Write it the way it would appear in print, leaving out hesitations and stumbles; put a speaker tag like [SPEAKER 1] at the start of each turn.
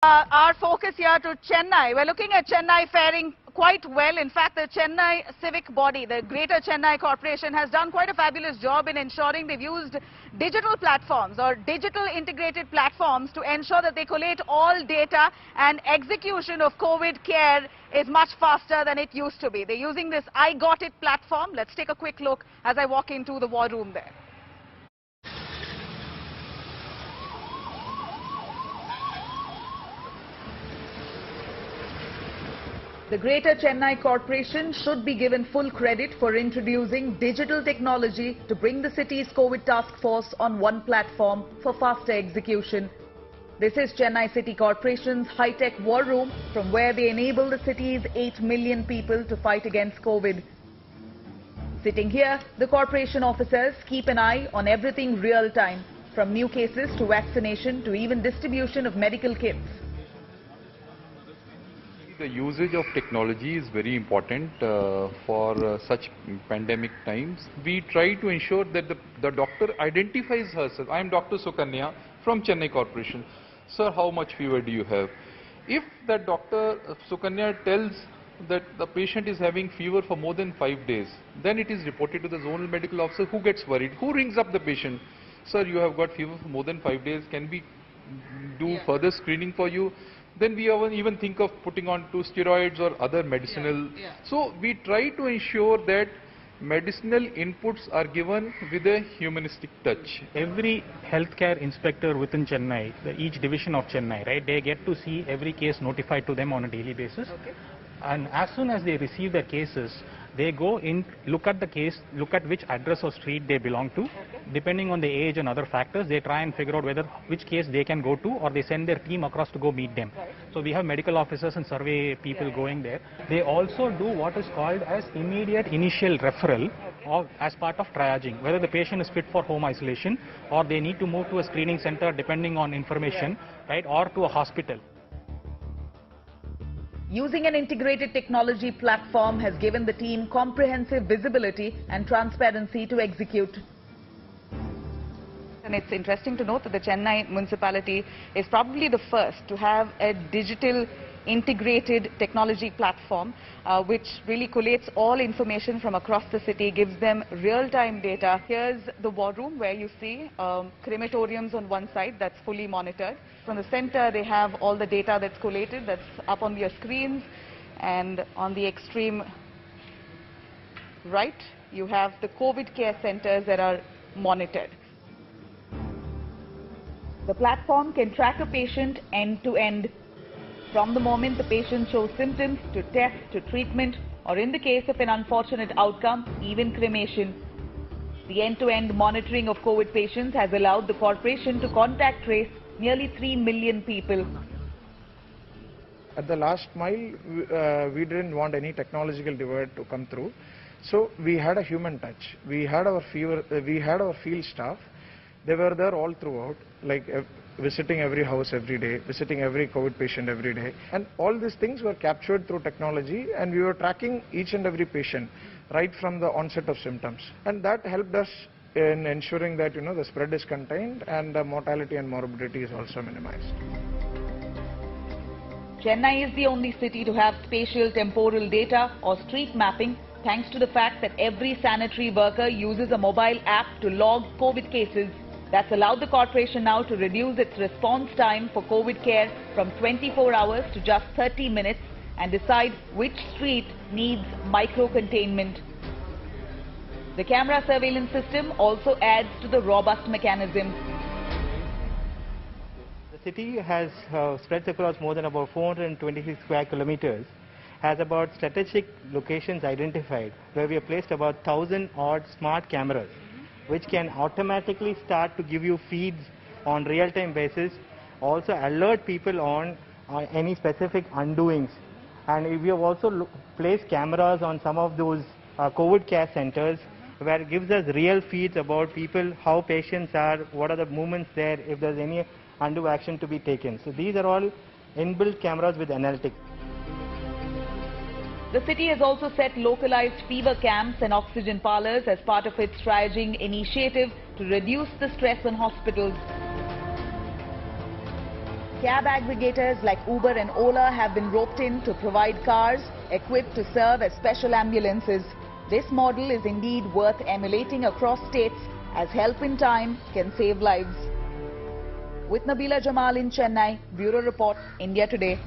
[SPEAKER 1] Our focus here to Chennai. We're looking at Chennai faring quite well. In fact, the Chennai civic body, the Greater Chennai Corporation, has done quite a fabulous job in ensuring they've used digital platforms or digital integrated platforms to ensure that they collate all data, and execution of COVID care is much faster than it used to be. They're using this I Got It platform. Let's take a quick look as I walk into the war room there. The Greater Chennai Corporation should be given full credit for introducing digital technology to bring the city's COVID task force on one platform for faster execution. This is Chennai City Corporation's high-tech war room, from where they enable the city's 8 million people to fight against COVID. Sitting here, the corporation officers keep an eye on everything real-time, from new cases to vaccination to even distribution of medical kits.
[SPEAKER 2] The usage of technology is very important for such pandemic times. We try to ensure that the doctor identifies herself. I am Dr. Sukanya from Chennai Corporation. Sir, how much fever do you have? If that Dr. Sukanya tells that the patient is having fever for more than 5 days, then it is reported to the zonal medical officer, who gets worried. Who rings up the patient? Sir, you have got fever for more than 5 days. Can we do further screening for you? Then we even think of putting on to steroids or other medicinal. So we try to ensure that medicinal inputs are given with a humanistic touch.
[SPEAKER 3] Every healthcare inspector within Chennai, each division of Chennai, right, they get to see every case notified to them on a daily basis. Okay. And as soon as they receive their cases, they go in, look at the case, look at which address or street they belong to. Okay. Depending on the age and other factors, they try and figure out which case they can go to, or they send their team across to go meet them. Right. So we have medical officers and survey people going there. They also do what is called as immediate initial referral or as part of triaging, whether the patient is fit for home isolation or they need to move to a screening center depending on information, right, or to a hospital.
[SPEAKER 1] Using an integrated technology platform has given the team comprehensive visibility and transparency to execute. And it's interesting to note that the Chennai municipality is probably the first to have a digital integrated technology platform which really collates all information from across the city, gives them real-time data. Here's the war room where you see crematoriums on one side that's fully monitored. From the center they have all the data that's collated, that's up on your screens, and on the extreme right you have the COVID care centers that are monitored. The platform can track a patient end to end, from the moment the patient shows symptoms to test to treatment, or in the case of an unfortunate outcome, even cremation. The end-to-end monitoring of COVID patients has allowed the corporation to contact trace nearly 3 million people.
[SPEAKER 4] At the last mile, we didn't want any technological divide to come through, so we had a human touch. We had our field staff. They were there all throughout, like visiting every house every day, visiting every COVID patient every day. And all these things were captured through technology, and we were tracking each and every patient right from the onset of symptoms. And that helped us in ensuring that, the spread is contained and the mortality and morbidity is also minimized.
[SPEAKER 1] Chennai is the only city to have spatial temporal data or street mapping, thanks to the fact that every sanitary worker uses a mobile app to log COVID cases. That's allowed the corporation now to reduce its response time for COVID care from 24 hours to just 30 minutes and decide which street needs micro-containment. The camera surveillance system also adds to the robust mechanism.
[SPEAKER 5] The city has spreads across more than about 426 square kilometers, has about strategic locations identified where we have placed about 1,000 odd smart cameras, which can automatically start to give you feeds on real-time basis, also alert people on any specific undoings. And we have also placed cameras on some of those COVID care centers where it gives us real feeds about people, how patients are, what are the movements there, if there's any undue action to be taken. So these are all inbuilt cameras with analytics.
[SPEAKER 1] The city has also set localized fever camps and oxygen parlors as part of its triaging initiative to reduce the stress on hospitals. cab aggregators like Uber and Ola have been roped in to provide cars equipped to serve as special ambulances. This model is indeed worth emulating across states, as help in time can save lives. With Nabila Jamal in Chennai, Bureau Report, India Today.